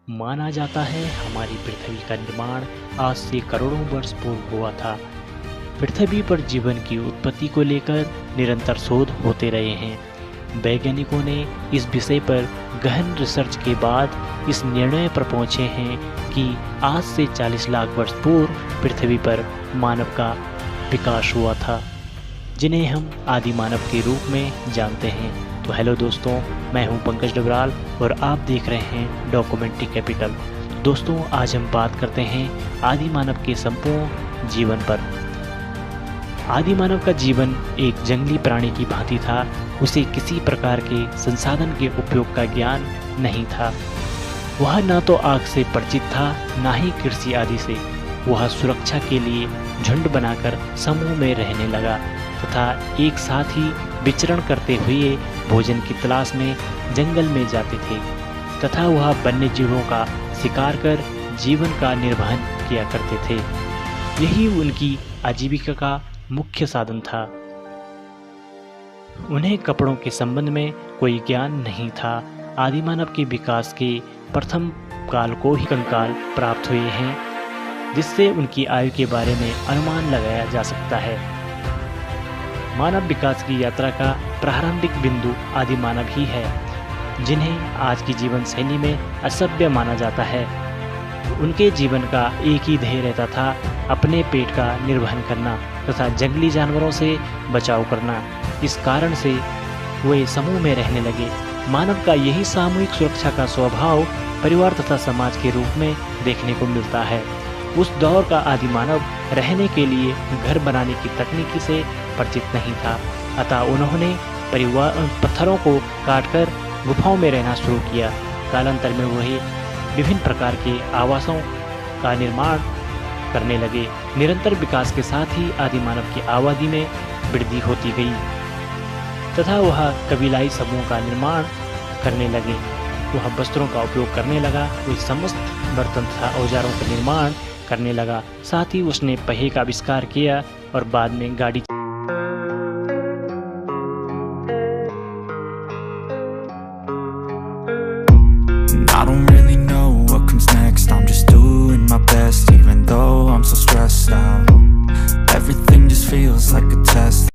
माना जाता है हमारी पृथ्वी का निर्माण आज से करोड़ों वर्ष पूर्व हुआ था। पृथ्वी पर जीवन की उत्पत्ति को लेकर निरंतर शोध होते रहे हैं। वैज्ञानिकों ने इस विषय पर गहन रिसर्च के बाद इस निर्णय पर पहुंचे हैं कि आज से 40 लाख वर्ष पूर्व पृथ्वी पर मानव का विकास हुआ था, जिन्हें हम आदि मानव के रूप में जानते हैं। तो हेलो दोस्तों, मैं हूं पंकज डबराल और आप देख रहे हैं डॉक्यूमेंट्री कैपिटल। दोस्तों, आज हम बात करते हैं आदि मानव के संपूर्ण जीवन पर। आदि मानव का जीवन एक जंगली प्राणी की भांति था। उसे किसी प्रकार के संसाधन के उपयोग का ज्ञान नहीं था। वह न तो आग से परिचित था, न ही कृषि आदि से। वह सुरक्षा के लिए झुंड बनाकर समूह में रहने लगा तथा एक साथ ही विचरण करते हुए भोजन की तलाश में जंगल में जाते थे तथा वह वन्य जीवों का शिकार कर जीवन का निर्वहन किया करते थे। यही उनकी आजीविका का मुख्य साधन था। उन्हें कपड़ों के संबंध में कोई ज्ञान नहीं था। आदि मानव के विकास के प्रथम काल को ही कंकाल प्राप्त हुए हैं, जिससे उनकी आयु के बारे में अनुमान लगाया जा सकता है। मानव विकास की यात्रा का प्रारंभिक बिंदु आदि मानव ही है, जिन्हें आज की जीवन शैली में असभ्य माना जाता है। उनके जीवन का एक ही ध्येय रहता था, अपने पेट का निर्वहन करना तथा जंगली जानवरों से बचाव करना। इस कारण से वे समूह में रहने लगे। मानव का यही सामूहिक सुरक्षा का स्वभाव परिवार तथा समाज के रूप में देखने को मिलता है। उस दौर का आदि मानव रहने के लिए घर बनाने की तकनीकी से परिचित नहीं था, अतः उन्होंने पत्थरों को काटकर गुफाओं में रहना शुरू किया। कालांतर में वही विभिन्न प्रकार के आवासों का निर्माण करने लगे। निरंतर विकास के साथ ही आदि मानव की आबादी में वृद्धि होती गई तथा वह कबीलाई समूह का निर्माण करने लगे। वह वस्त्रों का उपयोग करने लगा। वह समस्त बर्तन तथा औजारों का निर्माण करने लगा। साथ ही उसने पहिए का आविष्कार किया और बाद में गाड़ी I don't really know what comes next. I'm just doing my best, even though I'm so stressed out. Everything just feels like a test.